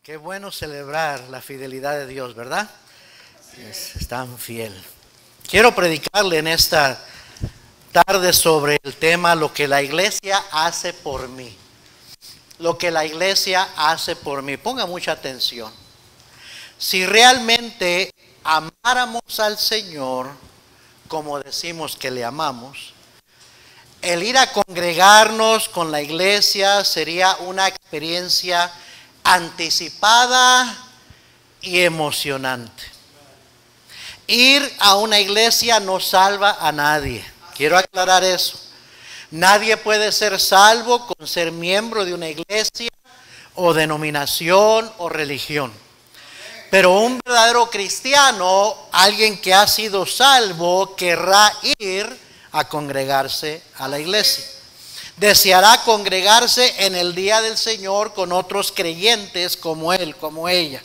Qué bueno celebrar la fidelidad de Dios, ¿verdad? Es tan fiel. Quiero predicarle en esta tarde sobre el tema lo que la iglesia hace por mí. Lo que la iglesia hace por mí. Ponga mucha atención. Si realmente amáramos al Señor como decimos que le amamos, el ir a congregarnos con la iglesia sería una experiencia anticipada y emocionante. Ir a una iglesia no salva a nadie. Quiero aclarar eso. Nadie puede ser salvo con ser miembro de una iglesia o denominación o religión. Pero un verdadero cristiano, alguien que ha sido salvo, querrá ir a congregarse a la iglesia. Deseará congregarse en el día del Señor con otros creyentes como él, como ella.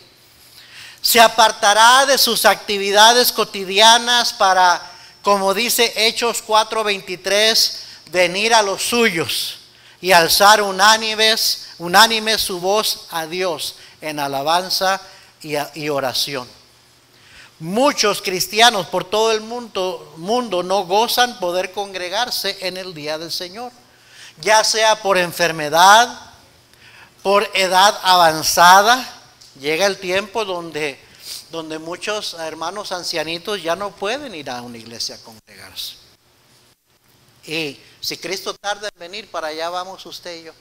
Se apartará de sus actividades cotidianas para, como dice Hechos 4:23, venir a los suyos y alzar unánime su voz a Dios en alabanza y oración. Muchos cristianos por todo el mundo no gozan poder congregarse en el día del Señor, ya sea por enfermedad, por edad avanzada. Llega el tiempo donde muchos hermanos ancianitos ya no pueden ir a una iglesia a congregarse. Y si Cristo tarda en venir, para allá vamos usted y yo.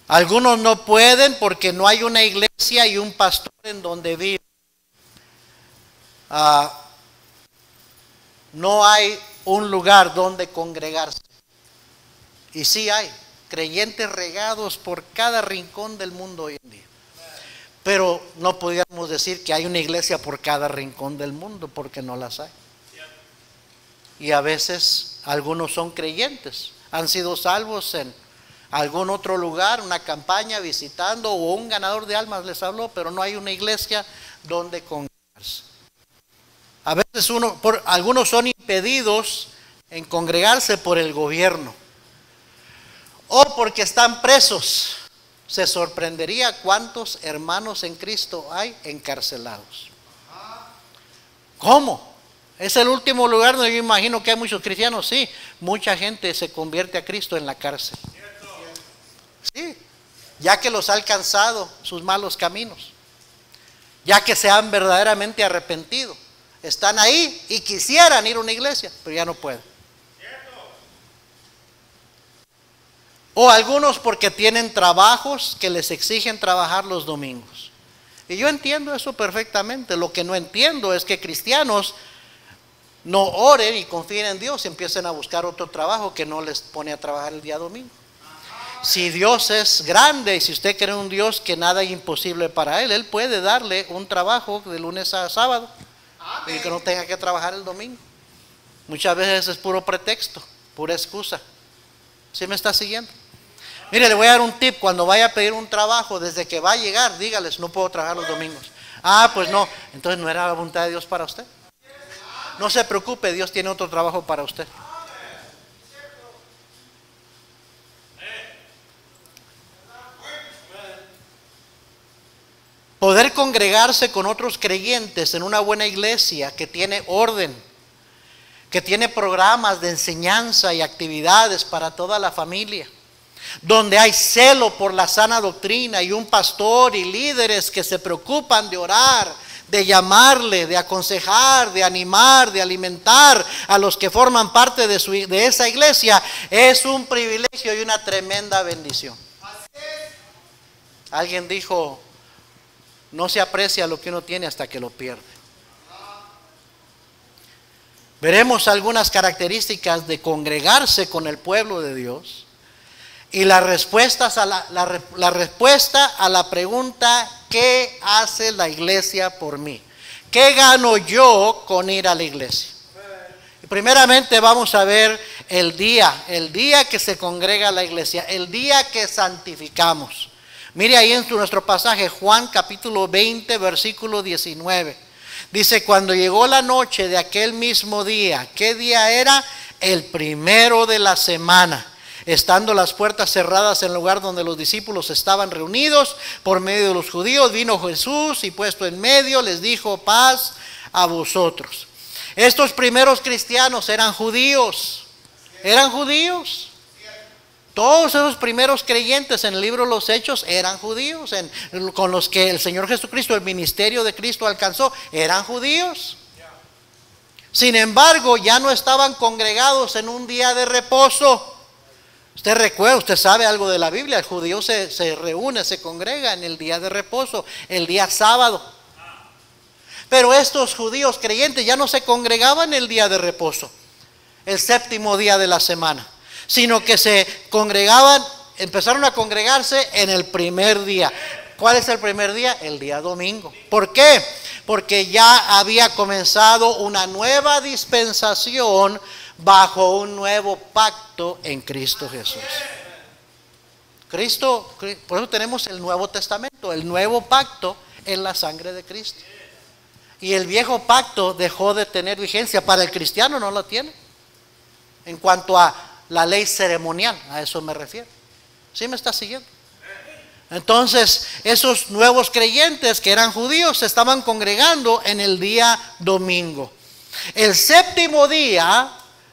Algunos no pueden porque no hay una iglesia y un pastor en donde viven. No hay un lugar donde congregarse. Y sí hay creyentes regados por cada rincón del mundo hoy en día. Pero no podríamos decir que hay una iglesia por cada rincón del mundo, porque no las hay. Y a veces algunos son creyentes, han sido salvos en algún otro lugar, una campaña visitando, o un ganador de almas les habló, pero no hay una iglesia donde congregarse. A veces algunos son impedidos en congregarse por el gobierno o porque están presos. Se sorprendería cuántos hermanos en Cristo hay encarcelados. ¿Cómo? ¿Es el último lugar donde yo imagino que hay muchos cristianos? Sí, mucha gente se convierte a Cristo en la cárcel. Sí, ya que los ha alcanzado sus malos caminos, ya que se han verdaderamente arrepentido, están ahí y quisieran ir a una iglesia, pero ya no pueden. O algunos porque tienen trabajos que les exigen trabajar los domingos. Y yo entiendo eso perfectamente. Lo que no entiendo es que cristianos no oren y confíen en Dios y empiecen a buscar otro trabajo que no les pone a trabajar el día domingo. Si Dios es grande y si usted cree en un Dios que nada es imposible para Él puede darle un trabajo de lunes a sábado y que no tenga que trabajar el domingo. Muchas veces es puro pretexto, pura excusa. ¿Sí me está siguiendo? Mire, le voy a dar un tip. Cuando vaya a pedir un trabajo, desde que va a llegar, dígales: no puedo trabajar los domingos. Pues no, entonces no era la voluntad de Dios para usted. No se preocupe, Dios tiene otro trabajo para usted. Poder congregarse con otros creyentes en una buena iglesia que tiene orden, que tiene programas de enseñanza y actividades para toda la familia, donde hay celo por la sana doctrina y un pastor y líderes que se preocupan de orar, de llamarle, de aconsejar, de animar, de alimentar a los que forman parte de esa iglesia, es un privilegio y una tremenda bendición. Alguien dijo: no se aprecia lo que uno tiene hasta que lo pierde. Veremos algunas características de congregarse con el pueblo de Dios y la respuesta a la pregunta: ¿qué hace la iglesia por mí? ¿Qué gano yo con ir a la iglesia? Primeramente vamos a ver el día que se congrega la iglesia, el día que santificamos. Mire ahí en nuestro pasaje, Juan capítulo 20, versículo 19. Dice: cuando llegó la noche de aquel mismo día. ¿Qué día era? El primero de la semana. Estando las puertas cerradas en el lugar donde los discípulos estaban reunidos por medio de los judíos, vino Jesús y puesto en medio les dijo: paz a vosotros. Estos primeros cristianos eran judíos. Eran judíos. Todos esos primeros creyentes en el libro de los Hechos eran judíos, con los que el Señor Jesucristo, el ministerio de Cristo alcanzó, eran judíos. Sin embargo, ya no estaban congregados en un día de reposo. Usted recuerda, usted sabe algo de la Biblia, el judío se reúne, se congrega en el día de reposo, el día sábado. Pero estos judíos creyentes ya no se congregaban el día de reposo, el séptimo día de la semana, sino que se congregaban, empezaron a congregarse en el primer día. ¿Cuál es el primer día? El día domingo. ¿Por qué? Porque ya había comenzado una nueva dispensación bajo un nuevo pacto en Cristo Jesús. Cristo, por eso tenemos el Nuevo Testamento, el nuevo pacto en la sangre de Cristo. Y el viejo pacto dejó de tener vigencia. Para el cristiano no lo tiene. En cuanto a la ley ceremonial, a eso me refiero. ¿Sí me está siguiendo? Entonces, esos nuevos creyentes que eran judíos se estaban congregando en el día domingo. El séptimo día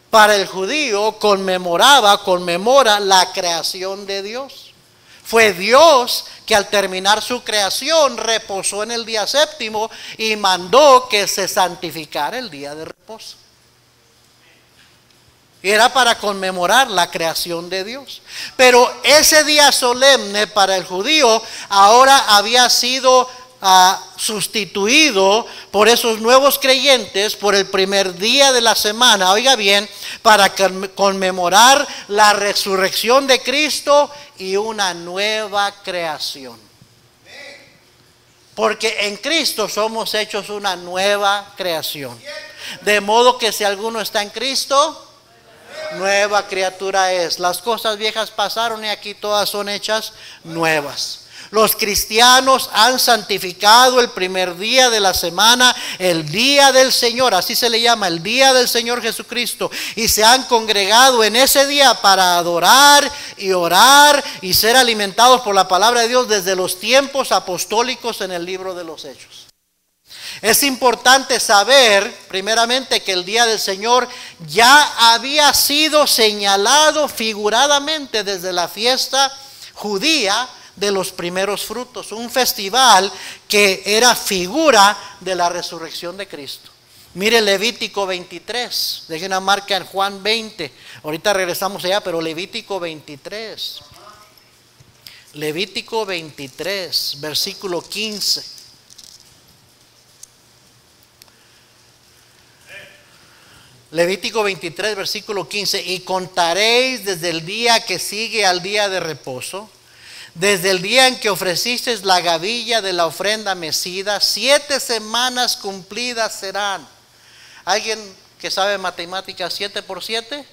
para el judío conmemora la creación de Dios. Fue Dios que al terminar su creación reposó en el día séptimo y mandó que se santificara el día de reposo. Y era para conmemorar la creación de Dios. Pero ese día solemne para el judío ahora había sido sustituido por esos nuevos creyentes por el primer día de la semana, oiga bien, para conmemorar la resurrección de Cristo y una nueva creación. Porque en Cristo somos hechos una nueva creación. De modo que si alguno está en Cristo, nueva criatura es. Las cosas viejas pasaron y aquí todas son hechas nuevas. Los cristianos han santificado el primer día de la semana, el día del Señor, así se le llama, el día del Señor Jesucristo, y se han congregado en ese día para adorar y orar y ser alimentados por la palabra de Dios desde los tiempos apostólicos en el libro de los Hechos. Es importante saber, primeramente, que el día del Señor ya había sido señalado figuradamente desde la fiesta judía de los primeros frutos, un festival que era figura de la resurrección de Cristo. Mire Levítico 23, deje una marca en Juan 20, ahorita regresamos allá, pero Levítico 23, Levítico 23, versículo 15. Levítico 23, versículo 15, y contaréis desde el día que sigue al día de reposo, desde el día en que ofrecisteis la gavilla de la ofrenda mecida, 7 semanas cumplidas serán. ¿Alguien que sabe matemáticas? 7 por 7,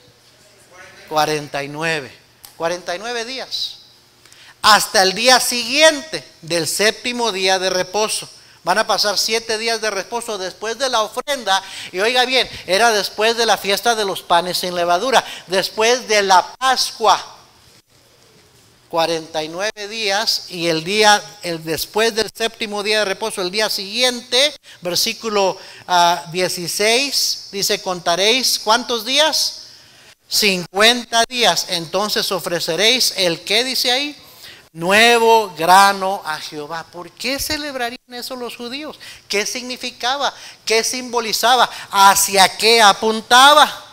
49. 49 días. Hasta el día siguiente del séptimo día de reposo. Van a pasar 7 días de reposo después de la ofrenda. Y oiga bien, era después de la fiesta de los panes sin levadura, después de la Pascua. 49 días y después del séptimo día de reposo, el día siguiente, versículo 16, dice: contaréis ¿cuántos días? 50 días. Entonces ofreceréis el ¿qué dice ahí? Nuevo grano a Jehová. ¿Por qué celebrarían eso los judíos? ¿Qué significaba? ¿Qué simbolizaba? ¿Hacia qué apuntaba?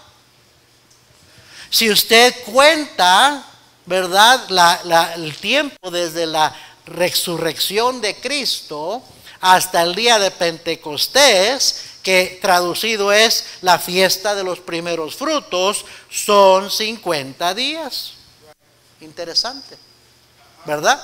Si usted cuenta, ¿verdad? El tiempo desde la resurrección de Cristo hasta el día de Pentecostés, que traducido es la fiesta de los primeros frutos, son 50 días. Interesante, ¿verdad?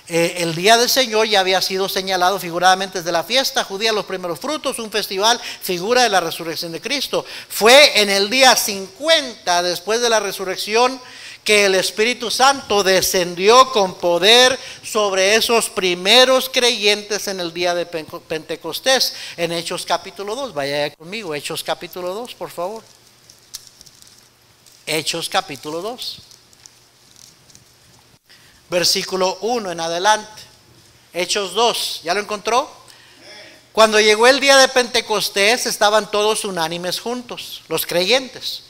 El día del Señor ya había sido señalado figuradamente desde la fiesta judía, los primeros frutos, un festival, figura de la resurrección de Cristo. Fue en el día 50 después de la resurrección que el Espíritu Santo descendió con poder sobre esos primeros creyentes en el día de Pentecostés, en Hechos capítulo 2. Vaya conmigo, Hechos capítulo 2, por favor. Hechos capítulo 2, versículo 1 en adelante. Hechos 2, ¿ya lo encontró? Cuando llegó el día de Pentecostés, estaban todos unánimes juntos, los creyentes.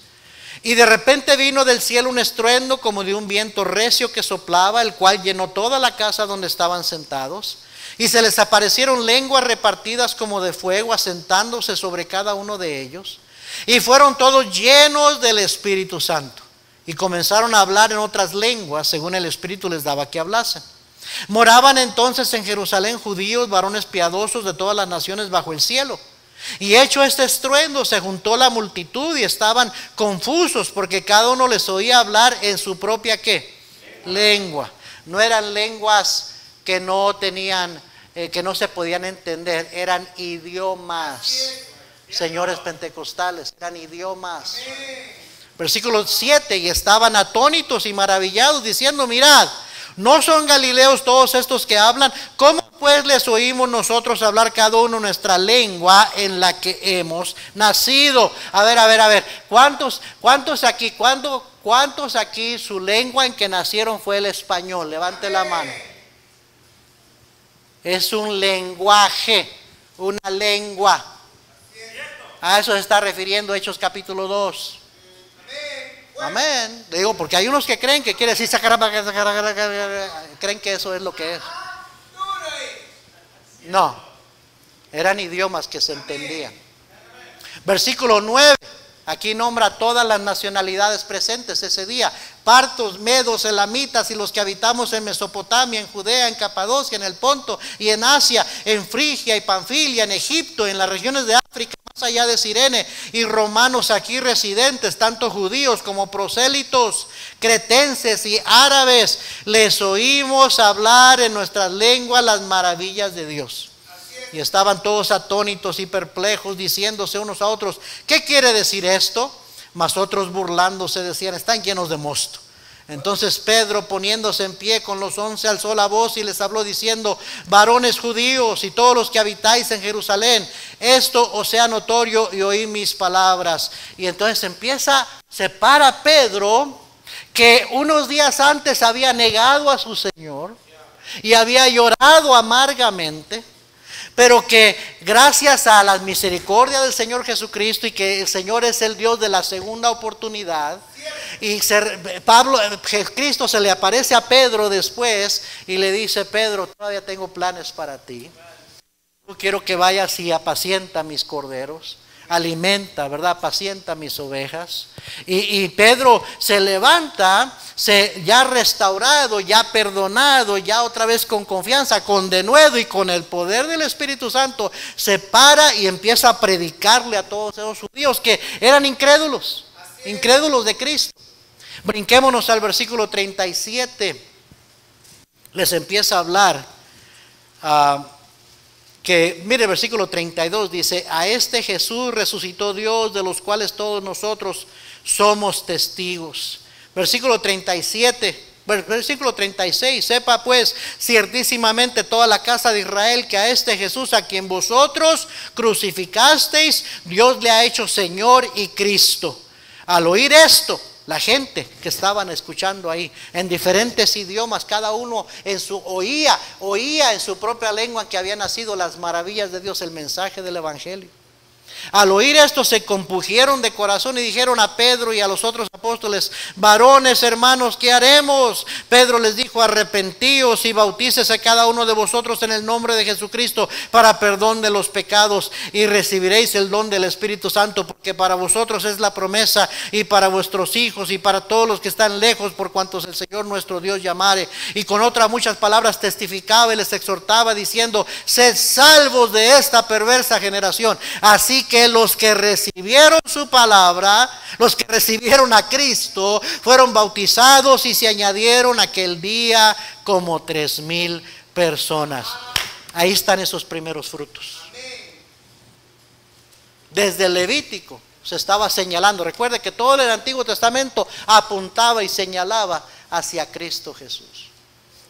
Y de repente vino del cielo un estruendo como de un viento recio que soplaba, el cual llenó toda la casa donde estaban sentados. Y se les aparecieron lenguas repartidas como de fuego, asentándose sobre cada uno de ellos. Y fueron todos llenos del Espíritu Santo. Y comenzaron a hablar en otras lenguas, según el Espíritu les daba que hablasen. Moraban entonces en Jerusalén judíos, varones piadosos de todas las naciones bajo el cielo. Y hecho este estruendo, se juntó la multitud y estaban confusos, porque cada uno les oía hablar en su propia ¿qué? Lengua. No eran lenguas que no tenían, que no se podían entender, eran idiomas. Señores pentecostales, eran idiomas. Versículo 7, y estaban atónitos y maravillados, diciendo: mirad, ¿no son galileos todos estos que hablan? ¿Cómo pues les oímos nosotros hablar cada uno nuestra lengua en la que hemos nacido? A ver, ¿cuántos aquí su lengua en que nacieron fue el español? Levante la mano. Es un lenguaje, una lengua. A eso se está refiriendo Hechos capítulo 2. Amén. Digo, porque hay unos que creen que quiere decir creen que eso es lo que es. No, eran idiomas que se entendían. Versículo 9. Aquí nombra a todas las nacionalidades presentes ese día: partos, medos, elamitas y los que habitamos en Mesopotamia, en Judea, en Capadocia, en el Ponto y en Asia, en Frigia y Panfilia, en Egipto, en las regiones de África, más allá de Cirene, y romanos aquí residentes, tanto judíos como prosélitos, cretenses y árabes. Les oímos hablar en nuestras lenguas las maravillas de Dios. Y estaban todos atónitos y perplejos, diciéndose unos a otros: ¿qué quiere decir esto? Mas otros, burlándose, decían: están llenos de mosto. Entonces Pedro, poniéndose en pie con los 11, alzó la voz y les habló diciendo: varones judíos y todos los que habitáis en Jerusalén, esto os sea notorio y oíd mis palabras. Y entonces se para Pedro, que unos días antes había negado a su Señor y había llorado amargamente, pero que gracias a la misericordia del Señor Jesucristo, y que el Señor es el Dios de la segunda oportunidad, y Cristo se le aparece a Pedro después y le dice: Pedro, todavía tengo planes para ti. Yo quiero que vayas y apacienta mis corderos, alimenta, ¿verdad? Apacienta mis ovejas. Y Pedro se levanta, ya restaurado, ya perdonado, ya otra vez con confianza, con denuedo y con el poder del Espíritu Santo, se para y empieza a predicarle a todos esos judíos que eran incrédulos de Cristo. Brinquémonos al versículo 37. Les empieza a hablar mire, versículo 32 dice: a este Jesús resucitó Dios, de los cuales todos nosotros somos testigos. Versículo 37, versículo 36: sepa pues ciertísimamente toda la casa de Israel que a este Jesús, a quien vosotros crucificasteis, Dios le ha hecho Señor y Cristo. Al oír esto, la gente que estaban escuchando ahí en diferentes idiomas, cada uno oía en su propia lengua que había nacido las maravillas de Dios, el mensaje del Evangelio. Al oír esto se compungieron de corazón y dijeron a Pedro y a los otros apóstoles: varones, hermanos, ¿qué haremos? Pedro les dijo: arrepentíos y bautícese cada uno de vosotros en el nombre de Jesucristo para perdón de los pecados, y recibiréis el don del Espíritu Santo, porque para vosotros es la promesa, y para vuestros hijos y para todos los que están lejos, por cuantos el Señor nuestro Dios llamare. Y con otras muchas palabras testificaba y les exhortaba, diciendo: sed salvos de esta perversa generación. Así que los que recibieron su palabra, los que recibieron a Cristo, fueron bautizados, y se añadieron aquel día como 3,000 personas. Ahí están esos primeros frutos. Desde el Levítico se estaba señalando. Recuerde que todo el Antiguo Testamento apuntaba y señalaba hacia Cristo Jesús.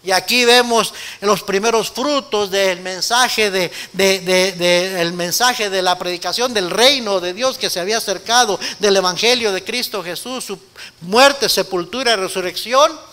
Y aquí vemos los primeros frutos del mensaje el mensaje de la predicación del reino de Dios que se había acercado, del evangelio de Cristo Jesús, su muerte, sepultura y resurrección.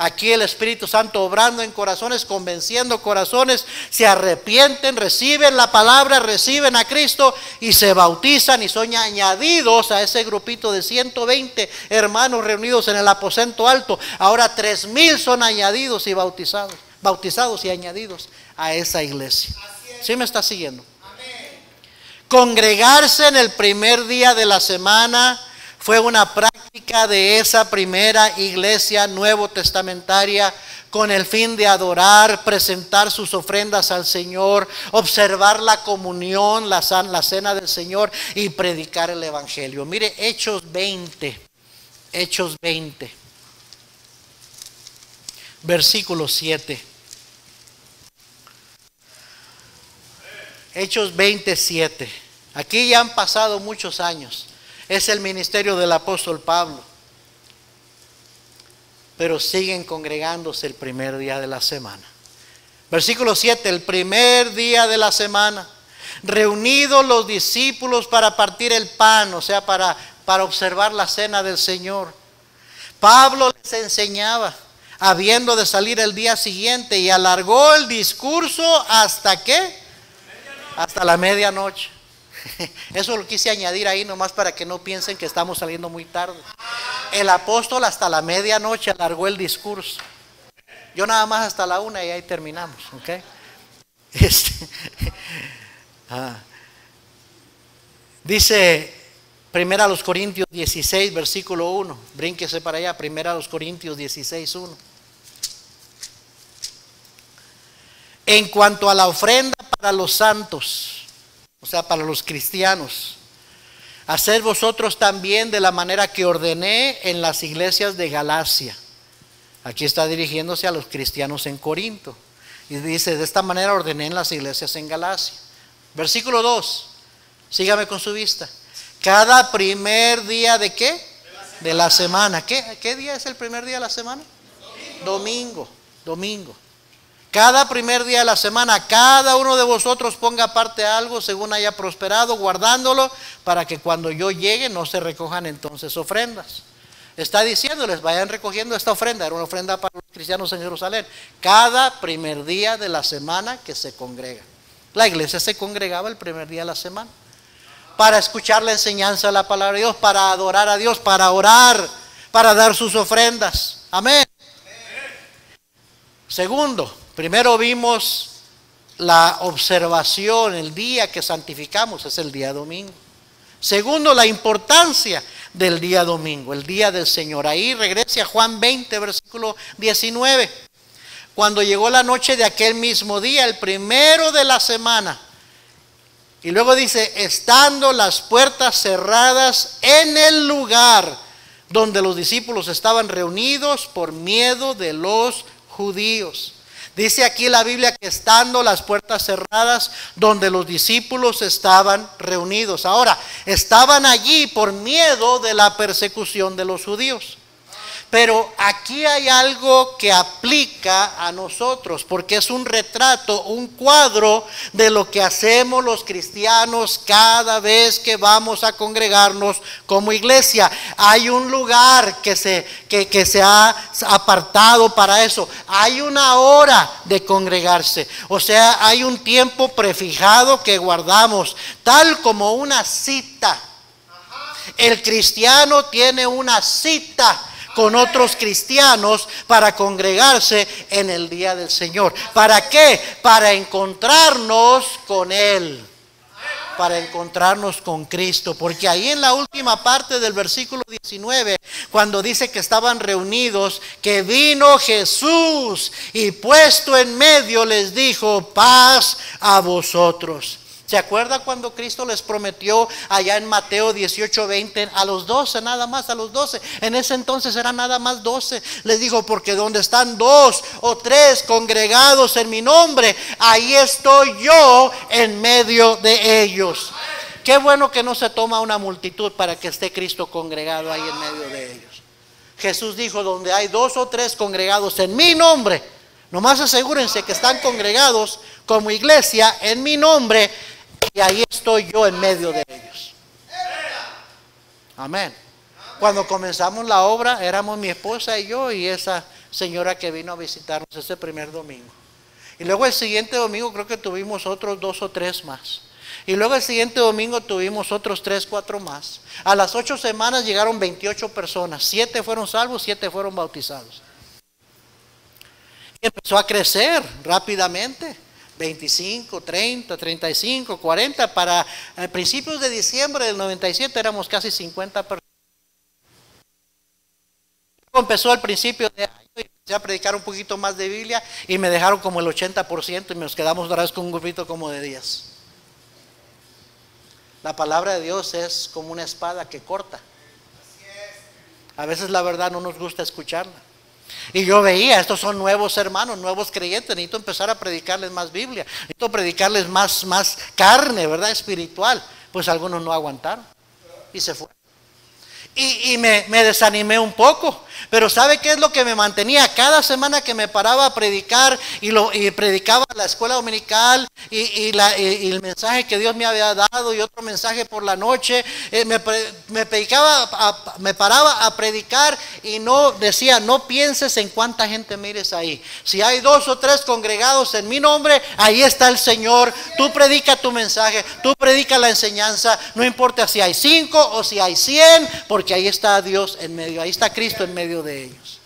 Aquí el Espíritu Santo obrando en corazones, convenciendo corazones, se arrepienten, reciben la palabra, reciben a Cristo y se bautizan y son añadidos a ese grupito de 120 hermanos reunidos en el aposento alto. Ahora 3,000 son añadidos y bautizados y añadidos a esa iglesia. ¿Sí me está siguiendo? Amén. Congregarse en el primer día de la semana fue una práctica de esa primera iglesia nuevo testamentaria con el fin de adorar, presentar sus ofrendas al Señor, observar la comunión, la cena del Señor y predicar el evangelio. Mire, Hechos 20, versículo 7. Hechos 27. Aquí ya han pasado muchos años. Es el ministerio del apóstol Pablo. Pero siguen congregándose el primer día de la semana. Versículo 7, el primer día de la semana, reunidos los discípulos para partir el pan, o sea, para observar la cena del Señor. Pablo les enseñaba, habiendo de salir el día siguiente, y alargó el discurso hasta ¿qué? Hasta la medianoche. Eso lo quise añadir ahí nomás para que no piensen que estamos saliendo muy tarde. El apóstol hasta la medianoche alargó el discurso. Yo nada más hasta la 1 y ahí terminamos, ¿ok? Dice 1 Corintios 16, versículo 1. Brínquese para allá, 1 Corintios 16, 1. En cuanto a la ofrenda para los santos, o sea, para los cristianos, haced vosotros también de la manera que ordené en las iglesias de Galacia. Aquí está dirigiéndose a los cristianos en Corinto. Y dice, de esta manera ordené en las iglesias en Galacia. Versículo 2, sígame con su vista. Cada primer día de ¿qué? De la semana. ¿Qué día es el primer día de la semana? Domingo. Cada primer día de la semana, cada uno de vosotros ponga aparte algo según haya prosperado, guardándolo para que cuando yo llegue no se recojan entonces ofrendas. Está diciéndoles, vayan recogiendo esta ofrenda. Era una ofrenda para los cristianos en Jerusalén. Cada primer día de la semana que se congrega. La iglesia se congregaba el primer día de la semana para escuchar la enseñanza de la palabra de Dios, para adorar a Dios, para orar, para dar sus ofrendas. Amén. Segundo, primero vimos la observación, el día que santificamos es el día domingo. Segundo, la importancia del día domingo, el día del Señor. Ahí regrese a Juan 20, versículo 19. Cuando llegó la noche de aquel mismo día, el primero de la semana. Y luego dice, estando las puertas cerradas en el lugar donde los discípulos estaban reunidos por miedo de los judíos. Dice aquí la Biblia que estando las puertas cerradas donde los discípulos estaban reunidos. Ahora, estaban allí por miedo de la persecución de los judíos. Pero aquí hay algo que aplica a nosotros, porque es un retrato, un cuadro de lo que hacemos los cristianos cada vez que vamos a congregarnos como iglesia. Hay un lugar que se ha apartado para eso. Hay una hora de congregarse. O sea, hay un tiempo prefijado que guardamos, tal como una cita. El cristiano tiene una cita con otros cristianos para congregarse en el día del Señor. ¿Para qué? Para encontrarnos con Él, para encontrarnos con Cristo. Porque ahí en la última parte del versículo 19, cuando dice que estaban reunidos, que vino Jesús y puesto en medio les dijo, paz a vosotros. ¿Se acuerda cuando Cristo les prometió allá en Mateo 18:20 a los 12, nada más a los 12? En ese entonces eran nada más 12. Les dijo, porque donde están 2 o 3 congregados en mi nombre, ahí estoy yo en medio de ellos. Qué bueno que no se toma una multitud para que esté Cristo congregado ahí en medio de ellos. Jesús dijo, donde hay 2 o 3 congregados en mi nombre, Nomás asegúrense que están congregados como iglesia en mi nombre y ahí estoy yo en medio de ellos. Amén. Cuando comenzamos la obra éramos mi esposa y yo y esa señora que vino a visitarnos ese primer domingo. Y luego el siguiente domingo creo que tuvimos otros 2 o 3 más. Y luego el siguiente domingo tuvimos otros 3, 4 más. A las 8 semanas llegaron 28 personas. 7 fueron salvos, 7 fueron bautizados. Y empezó a crecer rápidamente. 25, 30, 35, 40. Para principios de diciembre del 97 éramos casi 50 personas. Empezó al principio de año y empecé a predicar un poquito más de Biblia y me dejaron como el 80% y nos quedamos otra vez con un grupito como de 10. La palabra de Dios es como una espada que corta. A veces la verdad no nos gusta escucharla. Y yo veía, estos son nuevos hermanos, nuevos creyentes, necesito empezar a predicarles más Biblia, necesito predicarles más carne, ¿verdad? Espiritual. Pues algunos no aguantaron y se fueron. Y me desanimé un poco. Pero ¿sabe qué es lo que me mantenía? Cada semana que me paraba a predicar y predicaba la escuela dominical y el mensaje que Dios me había dado y otro mensaje por la noche, me paraba a predicar y no decía, no pienses en cuánta gente mires ahí. Si hay 2 o 3 congregados en mi nombre, ahí está el Señor. Tú predica tu mensaje, tú predica la enseñanza, no importa si hay 5 o si hay 100, porque ahí está Dios en medio, ahí está Cristo en medio de ellos.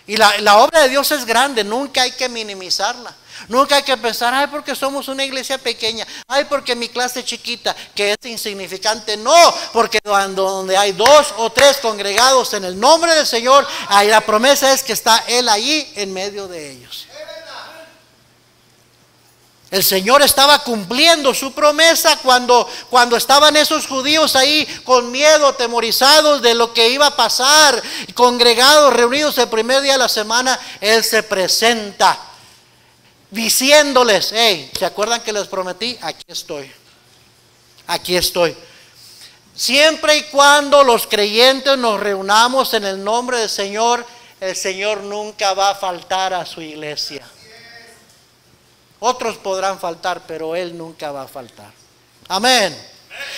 Y la obra de Dios es grande, nunca hay que minimizarla. Nunca hay que pensar, ay, porque somos una iglesia pequeña, ay, porque mi clase es chiquita, que es insignificante. No, porque donde hay 2 o 3 congregados en el nombre del Señor, ahí la promesa es que está Él allí en medio de ellos. El Señor estaba cumpliendo su promesa cuando estaban esos judíos ahí con miedo, atemorizados de lo que iba a pasar, congregados, reunidos el primer día de la semana. Él se presenta diciéndoles, hey, ¿se acuerdan que les prometí? Aquí estoy, aquí estoy. Siempre y cuando los creyentes nos reunamos en el nombre del Señor, el Señor nunca va a faltar a su iglesia. Otros podrán faltar, pero Él nunca va a faltar. Amén.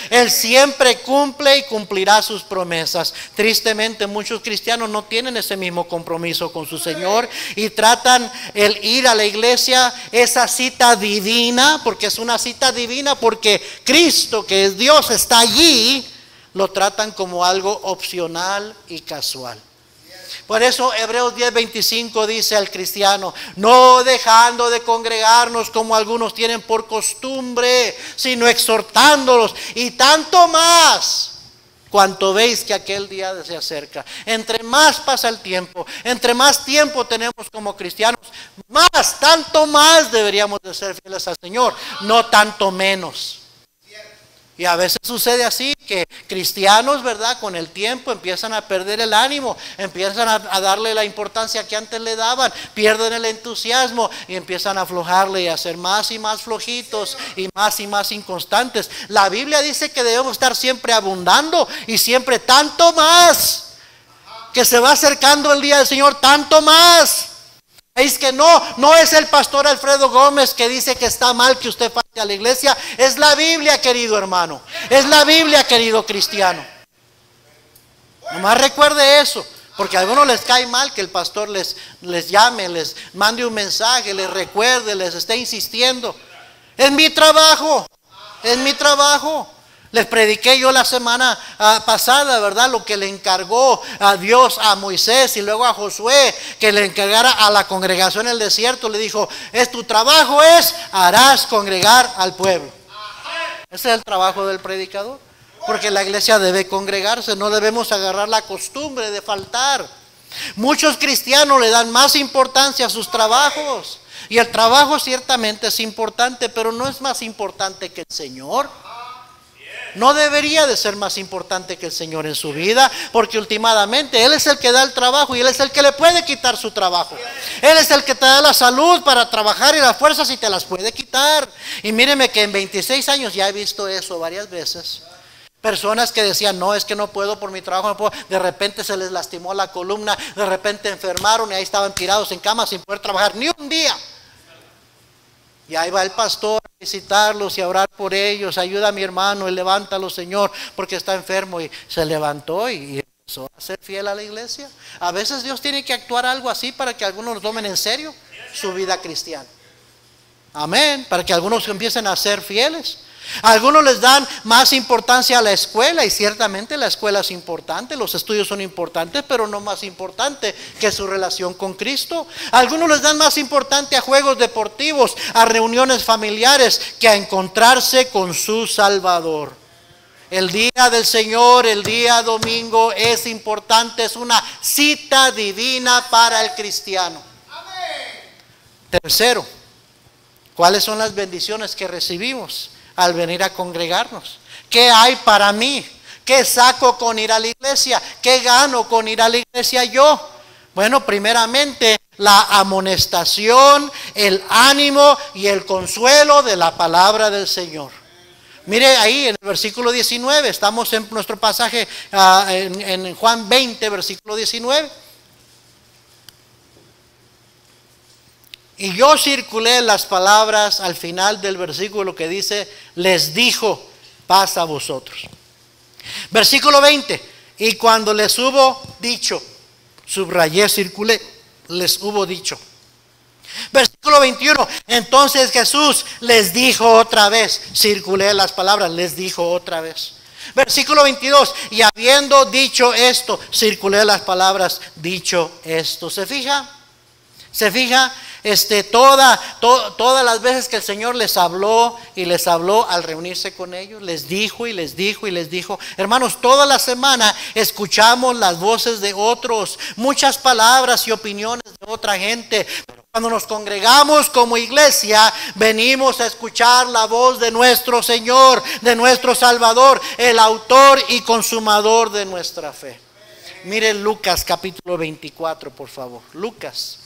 Él siempre cumple y cumplirá sus promesas. Tristemente muchos cristianos no tienen ese mismo compromiso con su Señor y tratan el ir a la iglesia, esa cita divina, porque es una cita divina, porque Cristo, que es Dios, está allí, lo tratan como algo opcional y casual. Por eso Hebreos 10:25 dice al cristiano, no dejando de congregarnos como algunos tienen por costumbre, sino exhortándolos, y tanto más cuanto veis que aquel día se acerca. Entre más pasa el tiempo, entre más tiempo tenemos como cristianos, tanto más deberíamos de ser fieles al Señor, no tanto menos. Y a veces sucede así, que cristianos, ¿verdad?, con el tiempo empiezan a perder el ánimo, empiezan a darle la importancia que antes le daban, pierden el entusiasmo y empiezan a aflojarle y a ser más y más flojitos y más inconstantes. La Biblia dice que debemos estar siempre abundando y siempre tanto más, que se va acercando el día del Señor, tanto más. Es que no es el pastor Alfredo Gómez que dice que está mal que usted falte a la iglesia. Es la Biblia, querido hermano. Es la Biblia, querido cristiano. Nomás recuerde eso, porque a algunos les cae mal que el pastor les llame, les mande un mensaje, les recuerde, les esté insistiendo. Es mi trabajo, es mi trabajo. Les prediqué yo la semana pasada, ¿verdad? Lo que le encargó a Dios a Moisés y luego a Josué, que le encargara a la congregación en el desierto. Le dijo, tu trabajo harás congregar al pueblo. Ese es el trabajo del predicador, porque la iglesia debe congregarse, no debemos agarrar la costumbre de faltar. Muchos cristianos le dan más importancia a sus trabajos, y el trabajo ciertamente es importante, pero no es más importante que el Señor. No debería de ser más importante que el Señor en su vida, porque últimamente Él es el que da el trabajo y Él es el que le puede quitar su trabajo. Él es el que te da la salud para trabajar y las fuerzas y te las puede quitar. Y míreme que en 26 años ya he visto eso varias veces. Personas que decían, no, es que no puedo por mi trabajo, no puedo. De repente se les lastimó la columna, de repente enfermaron y ahí estaban tirados en cama sin poder trabajar ni un día. Y ahí va el pastor a visitarlos y a orar por ellos. Ayuda a mi hermano y levántalo, Señor, porque está enfermo. Y se levantó y empezó a ser fiel a la iglesia. A veces Dios tiene que actuar algo así para que algunos lo tomen en serio su vida cristiana. Amén. Para que algunos empiecen a ser fieles. Algunos les dan más importancia a la escuela, y ciertamente la escuela es importante, los estudios son importantes, pero no más importante que su relación con Cristo. Algunos les dan más importante a juegos deportivos, a reuniones familiares, que a encontrarse con su Salvador. El día del Señor, el día domingo es importante, es una cita divina para el cristiano. Tercero, ¿cuáles son las bendiciones que recibimos al venir a congregarnos? ¿Qué hay para mí? ¿Qué saco con ir a la iglesia? ¿Qué gano con ir a la iglesia yo? Bueno, primeramente la amonestación, el ánimo y el consuelo de la palabra del Señor. Mire ahí en el versículo 19, estamos en nuestro pasaje en Juan 20, versículo 19. Y yo circulé las palabras al final del versículo que dice, les dijo, paz a vosotros. Versículo 20, y cuando les hubo dicho, subrayé, circulé, les hubo dicho. Versículo 21, entonces Jesús les dijo otra vez, circulé las palabras, les dijo otra vez. Versículo 22, y habiendo dicho esto, circulé las palabras, dicho esto. ¿Se fija? ¿Se fija? Todas las veces que el Señor les habló y les habló al reunirse con ellos, les dijo y les dijo y les dijo. Hermanos, toda la semana escuchamos las voces de otros, muchas palabras y opiniones de otra gente. Pero cuando nos congregamos como iglesia, venimos a escuchar la voz de nuestro Señor, de nuestro Salvador, el autor y consumador de nuestra fe. Mire Lucas capítulo 24, por favor. Lucas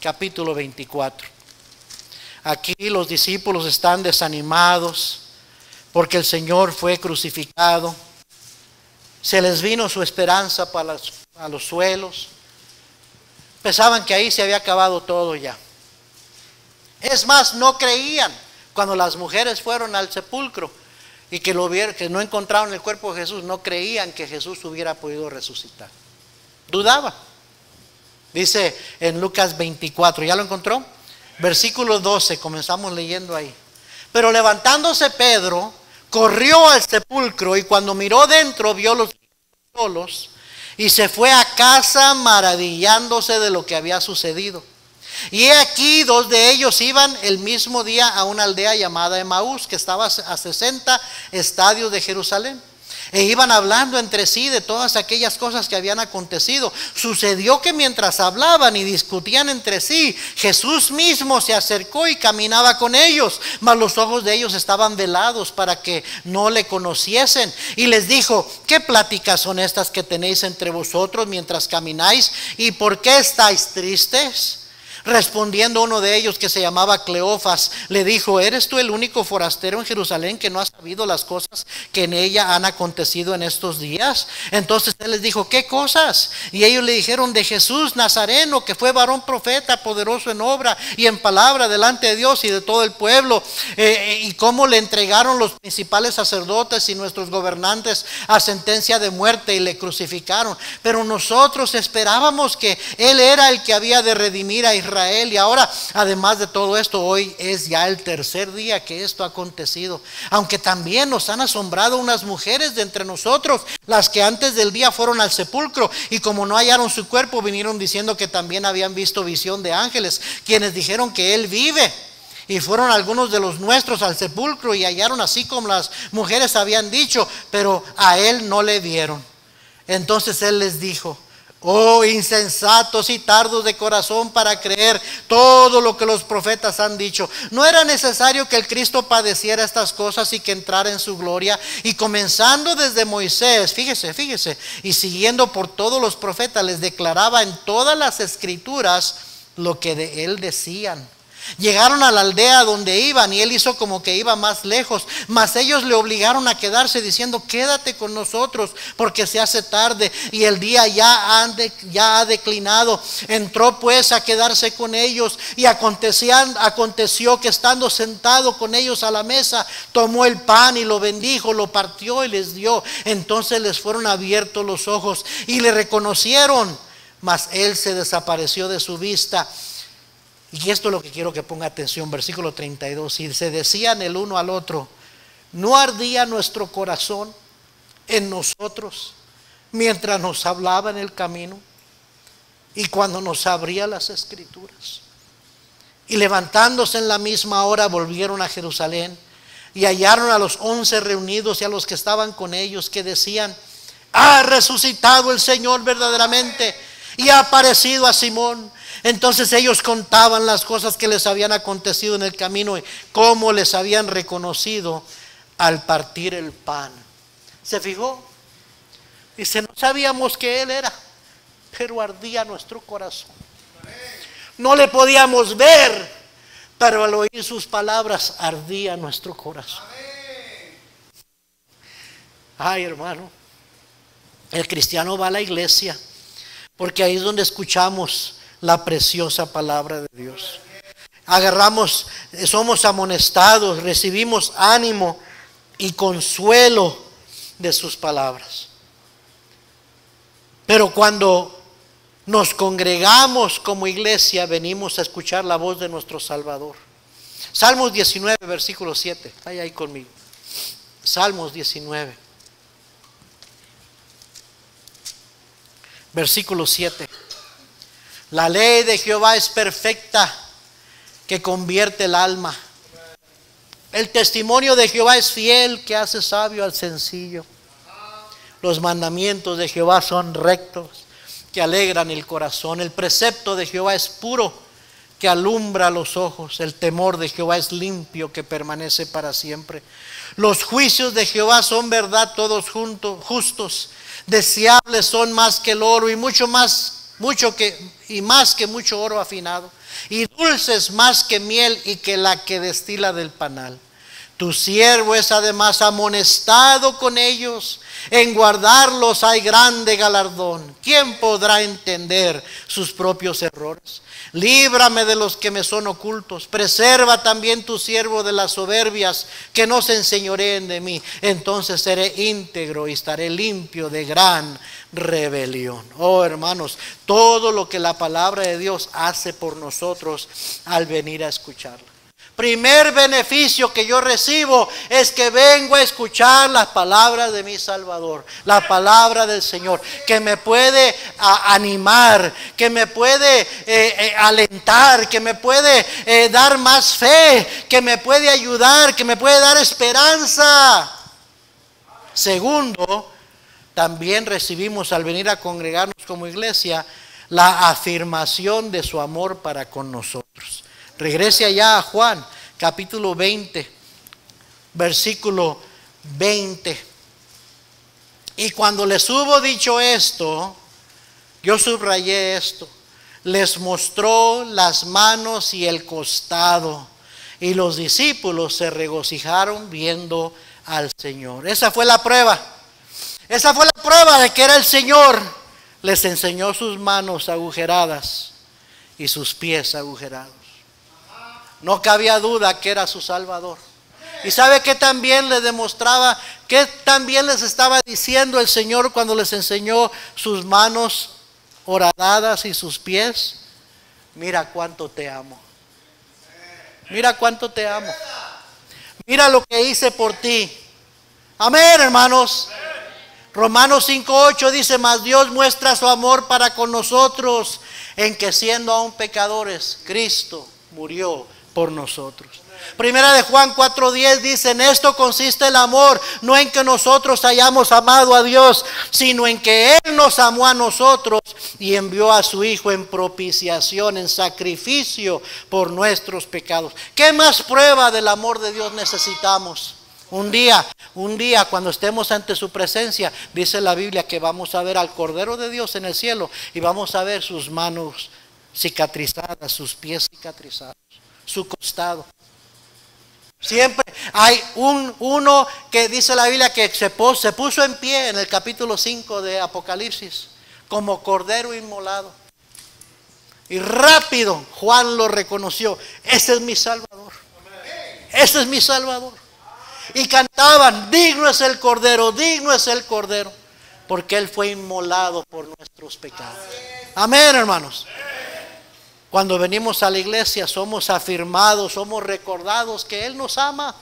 capítulo 24. Aquí los discípulos están desanimados porque el Señor fue crucificado. Se les vino su esperanza a los suelos. Pensaban que ahí se había acabado todo ya. Es más, no creían cuando las mujeres fueron al sepulcro y que lo vieron, que no encontraron el cuerpo de Jesús. No creían que Jesús hubiera podido resucitar. Dudaban. Dice en Lucas 24, ¿ya lo encontró? Versículo 12, comenzamos leyendo ahí. Pero levantándose Pedro, corrió al sepulcro y cuando miró dentro, vio los solos y se fue a casa maravillándose de lo que había sucedido. Y he aquí, dos de ellos iban el mismo día a una aldea llamada Emaús, que estaba a 60 estadios de Jerusalén. E iban hablando entre sí de todas aquellas cosas que habían acontecido. Sucedió que mientras hablaban y discutían entre sí, Jesús mismo se acercó y caminaba con ellos, mas los ojos de ellos estaban velados para que no le conociesen. Y les dijo, ¿qué pláticas son estas que tenéis entre vosotros mientras camináis? ¿Y por qué estáis tristes? Respondiendo uno de ellos, que se llamaba Cleofas, le dijo, ¿eres tú el único forastero en Jerusalén que no has sabido las cosas que en ella han acontecido en estos días? Entonces él les dijo, ¿qué cosas? Y ellos le dijeron, de Jesús Nazareno, que fue varón profeta, poderoso en obra y en palabra delante de Dios y de todo el pueblo, y cómo le entregaron los principales sacerdotes y nuestros gobernantes a sentencia de muerte y le crucificaron. Pero nosotros esperábamos que él era el que había de redimir a Israel. Y ahora, además de todo esto, hoy es ya el tercer día que esto ha acontecido. Aunque también nos han asombrado unas mujeres de entre nosotros, las que antes del día fueron al sepulcro y como no hallaron su cuerpo, vinieron diciendo que también habían visto visión de ángeles, quienes dijeron que él vive. Y fueron algunos de los nuestros al sepulcro y hallaron así como las mujeres habían dicho, pero a él no le vieron. Entonces él les dijo, oh insensatos y tardos de corazón para creer todo lo que los profetas han dicho. ¿No era necesario que el Cristo padeciera estas cosas y que entrara en su gloria? Y comenzando desde Moisés, fíjese, y siguiendo por todos los profetas, les declaraba en todas las escrituras lo que de él decían. Llegaron a la aldea donde iban y él hizo como que iba más lejos, mas ellos le obligaron a quedarse diciendo: quédate con nosotros porque se hace tarde y el día ya ha declinado. Entró pues a quedarse con ellos y aconteció que estando sentado con ellos a la mesa, tomó el pan y lo bendijo, lo partió y les dio. Entonces les fueron abiertos los ojos y le reconocieron, mas él se desapareció de su vista. Y esto es lo que quiero que ponga atención, versículo 32. Y se decían el uno al otro: ¿no ardía nuestro corazón en nosotros mientras nos hablaba en el camino y cuando nos abría las escrituras? Y levantándose en la misma hora volvieron a Jerusalén y hallaron a los 11 reunidos y a los que estaban con ellos, que decían: ha resucitado el Señor verdaderamente y ha aparecido a Simón. Entonces ellos contaban las cosas que les habían acontecido en el camino y cómo les habían reconocido al partir el pan. ¿Se fijó? Dice: no sabíamos que Él era, pero ardía nuestro corazón. No le podíamos ver, pero al oír sus palabras ardía nuestro corazón. Ay, hermano, el cristiano va a la iglesia porque ahí es donde escuchamos la preciosa palabra de Dios. Agarramos, somos amonestados, recibimos ánimo y consuelo de sus palabras. Pero cuando nos congregamos como iglesia, venimos a escuchar la voz de nuestro Salvador. Salmos 19, versículo 7. Vaya ahí conmigo. Salmos 19, versículo 7. La ley de Jehová es perfecta, que convierte el alma. El testimonio de Jehová es fiel, que hace sabio al sencillo. Los mandamientos de Jehová son rectos, que alegran el corazón. El precepto de Jehová es puro, que alumbra los ojos. El temor de Jehová es limpio, que permanece para siempre. Los juicios de Jehová son verdad, todos justos. Deseables son más que el oro y más que mucho oro afinado, y dulces más que miel y que la que destila del panal. Tu siervo es además amonestado con ellos, en guardarlos hay grande galardón. ¿Quién podrá entender sus propios errores? Líbrame de los que me son ocultos, preserva también tu siervo de las soberbias, que no se enseñoreen de mí. Entonces seré íntegro y estaré limpio de gran rebelión. Oh, hermanos, todo lo que la palabra de Dios hace por nosotros al venir a escucharla. Primer beneficio que yo recibo es que vengo a escuchar las palabras de mi Salvador, la palabra del Señor, que me puede animar, que me puede alentar, que me puede dar más fe, que me puede ayudar, que me puede dar esperanza. Segundo, también recibimos al venir a congregarnos como iglesia la afirmación de su amor para con nosotros. Regrese allá a Juan, capítulo 20, versículo 20. Y cuando les hubo dicho esto, yo subrayé esto: les mostró las manos y el costado, y los discípulos se regocijaron viendo al Señor. Esa fue la prueba. Esa fue la prueba de que era el Señor. Les enseñó sus manos agujeradas y sus pies agujerados. No cabía duda que era su Salvador. Y sabe que también le demostraba, que también les estaba diciendo el Señor cuando les enseñó sus manos horadadas y sus pies: mira cuánto te amo. Mira cuánto te amo. Mira lo que hice por ti. Amén, hermanos. Romanos 5:8 dice: mas Dios muestra su amor para con nosotros, en que siendo aún pecadores, Cristo murió por nosotros. Primera de Juan 4:10 dice: en esto consiste el amor, no en que nosotros hayamos amado a Dios, sino en que Él nos amó a nosotros y envió a su Hijo en propiciación, en sacrificio por nuestros pecados. ¿Qué más prueba del amor de Dios necesitamos? Un día cuando estemos ante su presencia, dice la Biblia que vamos a ver al Cordero de Dios en el cielo y vamos a ver sus manos cicatrizadas, sus pies cicatrizados, su costado. Siempre hay uno que dice la Biblia que se puso en pie en el capítulo 5 de Apocalipsis como cordero inmolado. Y rápido Juan lo reconoció. Ese es mi Salvador. Ese es mi Salvador. Y cantaban, digno es el Cordero, digno es el Cordero, porque Él fue inmolado por nuestros pecados. Amén, hermanos. Cuando venimos a la iglesia somos afirmados, somos recordados que Él nos ama.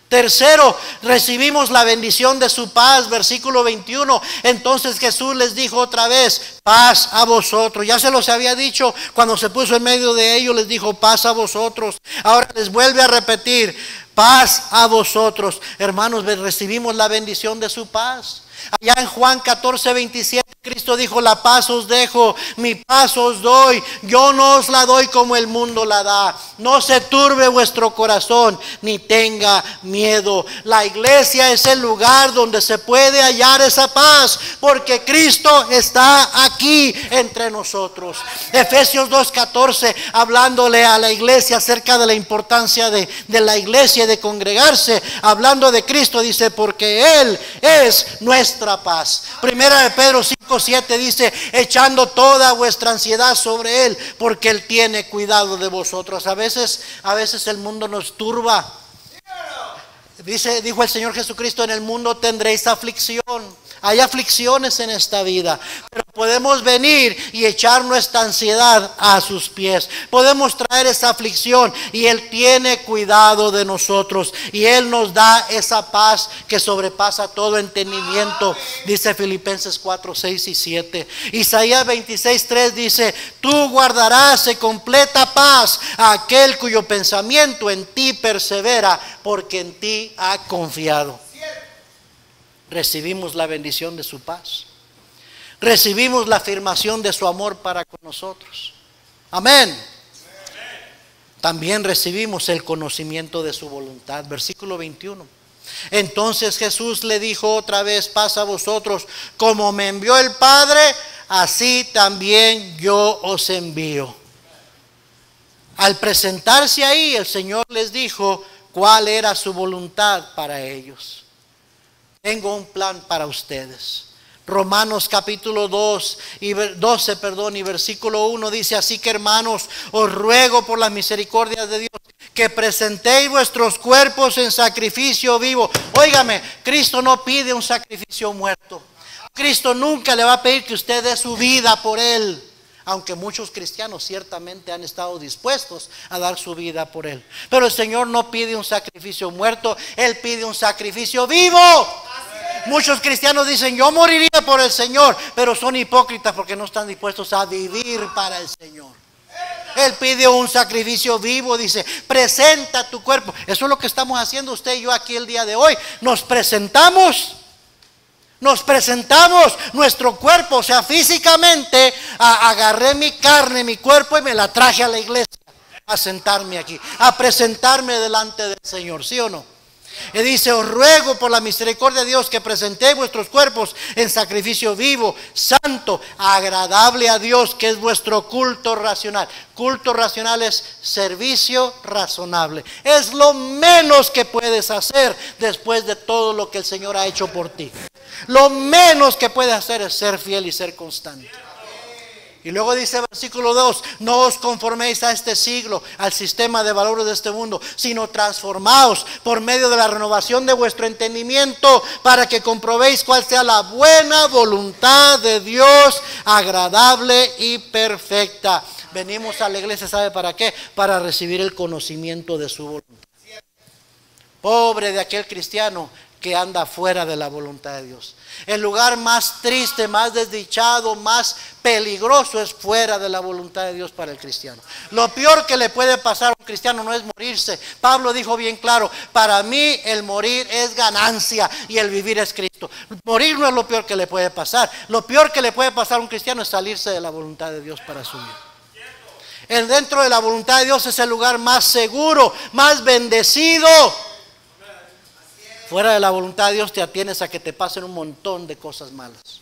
Tercero, recibimos la bendición de su paz, versículo 21. Entonces Jesús les dijo otra vez, paz a vosotros. Ya se los había dicho cuando se puso en medio de ellos, les dijo paz a vosotros. Ahora les vuelve a repetir, paz a vosotros. Hermanos, recibimos la bendición de su paz. Allá en Juan 14:27 Cristo dijo, la paz os dejo, mi paz os doy, yo no os la doy como el mundo la da. No se turbe vuestro corazón, ni tenga miedo. La iglesia es el lugar donde se puede hallar esa paz, porque Cristo está aquí entre nosotros. Efesios 2:14, hablándole a la iglesia acerca de la importancia de la iglesia y de congregarse, hablando de Cristo, dice, porque Él es nuestra paz. Primera de Pedro 5:7 dice, echando toda vuestra ansiedad sobre Él, porque Él tiene cuidado de vosotros. A veces el mundo nos turba. Dijo el Señor Jesucristo, en el mundo tendréis aflicción. Hay aflicciones en esta vida, pero podemos venir y echar nuestra ansiedad a sus pies. Podemos traer esa aflicción y Él tiene cuidado de nosotros. Y Él nos da esa paz que sobrepasa todo entendimiento. Dice Filipenses 4:6 y 7. Isaías 26:3 dice, tú guardarás en completa paz a aquel cuyo pensamiento en ti persevera, porque en ti ha confiado. Recibimos la bendición de su paz. Recibimos la afirmación de su amor para con nosotros. Amén. También recibimos el conocimiento de su voluntad. Versículo 21. Entonces Jesús le dijo otra vez, paz a vosotros, como me envió el Padre, así también yo os envío. Al presentarse ahí, el Señor les dijo cuál era su voluntad para ellos. Tengo un plan para ustedes. Romanos capítulo 12 y versículo 1 dice, así que hermanos, os ruego por las misericordias de Dios que presentéis vuestros cuerpos en sacrificio vivo. Óigame, Cristo no pide un sacrificio muerto. Cristo nunca le va a pedir que usted dé su vida por Él. Aunque muchos cristianos ciertamente han estado dispuestos a dar su vida por Él. Pero el Señor no pide un sacrificio muerto, Él pide un sacrificio vivo. Muchos cristianos dicen, yo moriría por el Señor, pero son hipócritas porque no están dispuestos a vivir para el Señor. Él pide un sacrificio vivo, dice, presenta tu cuerpo. Eso es lo que estamos haciendo usted y yo aquí el día de hoy. Nos presentamos nuestro cuerpo, o sea, físicamente agarré mi carne, mi cuerpo y me la traje a la iglesia a sentarme aquí, a presentarme delante del Señor, ¿sí o no? Y dice, os ruego por la misericordia de Dios que presentéis vuestros cuerpos en sacrificio vivo, santo, agradable a Dios, que es vuestro culto racional. Culto racional es servicio razonable. Es lo menos que puedes hacer después de todo lo que el Señor ha hecho por ti. Lo menos que puedes hacer es ser fiel y ser constante. Y luego dice versículo 2, no os conforméis a este siglo, al sistema de valores de este mundo, sino transformaos por medio de la renovación de vuestro entendimiento, para que comprobéis cuál sea la buena voluntad de Dios, agradable y perfecta. Venimos a la iglesia, ¿sabe para qué? Para recibir el conocimiento de su voluntad. Pobre de aquel cristiano que anda fuera de la voluntad de Dios. El lugar más triste, más desdichado, más peligroso es fuera de la voluntad de Dios para el cristiano. Lo peor que le puede pasar a un cristiano no es morirse. Pablo dijo bien claro, para mí el morir es ganancia y el vivir es Cristo. Morir no es lo peor que le puede pasar. Lo peor que le puede pasar a un cristiano es salirse de la voluntad de Dios para su vida. El dentro de la voluntad de Dios es el lugar más seguro, más bendecido. Fuera de la voluntad de Dios te atienes a que te pasen un montón de cosas malas.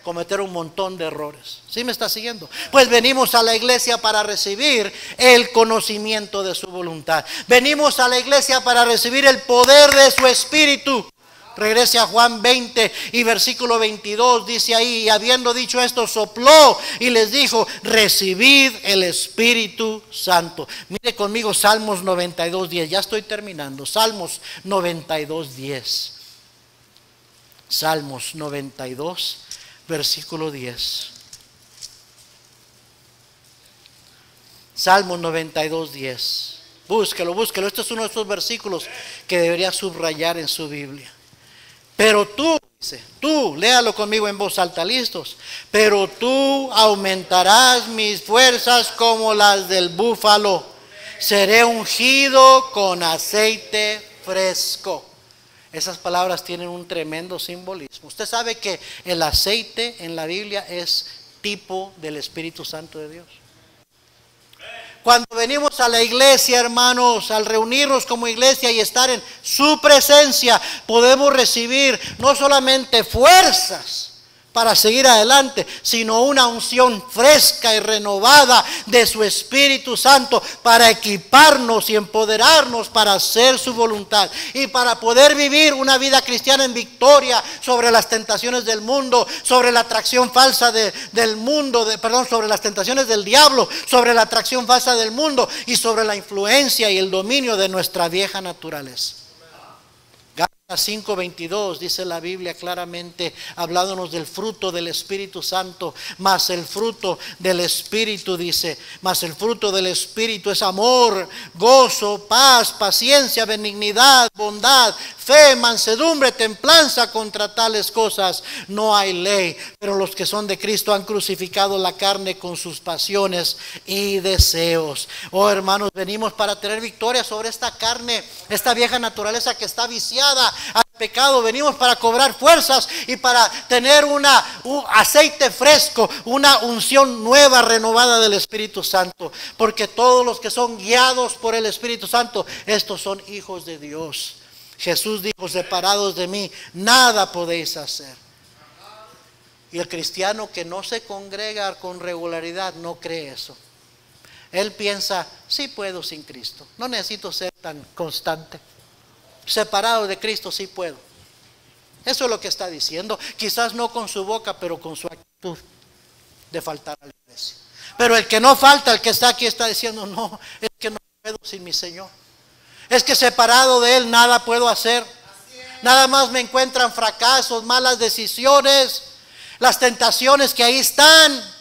cometer un montón de errores. ¿Sí me está siguiendo? Pues venimos a la iglesia para recibir el conocimiento de su voluntad. Venimos a la iglesia para recibir el poder de su Espíritu. Regrese a Juan 20 y versículo 22, dice ahí: y habiendo dicho esto, sopló y les dijo: recibid el Espíritu Santo. Mire conmigo Salmos 92:10, ya estoy terminando. Salmos 92:10. Salmos 92, versículo 10. Salmos 92:10. Búsquelo, búsquelo. Este es uno de esos versículos que debería subrayar en su Biblia. Pero tú, dice, tú, léalo conmigo en voz alta, listos. Pero tú aumentarás mis fuerzas como las del búfalo. Seré ungido con aceite fresco. Esas palabras tienen un tremendo simbolismo. Usted sabe que el aceite en la Biblia es tipo del Espíritu Santo de Dios. Cuando venimos a la iglesia, hermanos, al reunirnos como iglesia y estar en su presencia, podemos recibir no solamente fuerzas para seguir adelante, sino una unción fresca y renovada de su Espíritu Santo para equiparnos y empoderarnos para hacer su voluntad y para poder vivir una vida cristiana en victoria sobre las tentaciones del mundo, sobre la atracción falsa del mundo, sobre las tentaciones del diablo, sobre la atracción falsa del mundo y sobre la influencia y el dominio de nuestra vieja naturaleza. Gálatas 5:22 dice la Biblia claramente, hablándonos del fruto del Espíritu Santo. Mas el fruto del Espíritu, dice, mas el fruto del Espíritu es amor, gozo, paz, paciencia, benignidad, bondad, fe, mansedumbre, templanza. Contra tales cosas no hay ley. Pero los que son de Cristo han crucificado la carne con sus pasiones y deseos. Oh, hermanos, venimos para tener victoria sobre esta carne, esta vieja naturaleza que está viciada al pecado. Venimos para cobrar fuerzas y para tener un aceite fresco, una unción nueva, renovada del Espíritu Santo. Porque todos los que son guiados por el Espíritu Santo, estos son hijos de Dios. Jesús dijo: separados de mí, nada podéis hacer. Y el cristiano que no se congrega con regularidad no cree eso. Él piensa: sí puedo sin Cristo, no necesito ser tan constante. Separado de Cristo sí puedo. Eso es lo que está diciendo. Quizás no con su boca, pero con su actitud de faltar a la iglesia. Pero el que no falta, el que está aquí, está diciendo: no, es que no puedo sin mi Señor. Es que separado de Él nada puedo hacer. Nada más me encuentran fracasos, malas decisiones, las tentaciones que ahí están.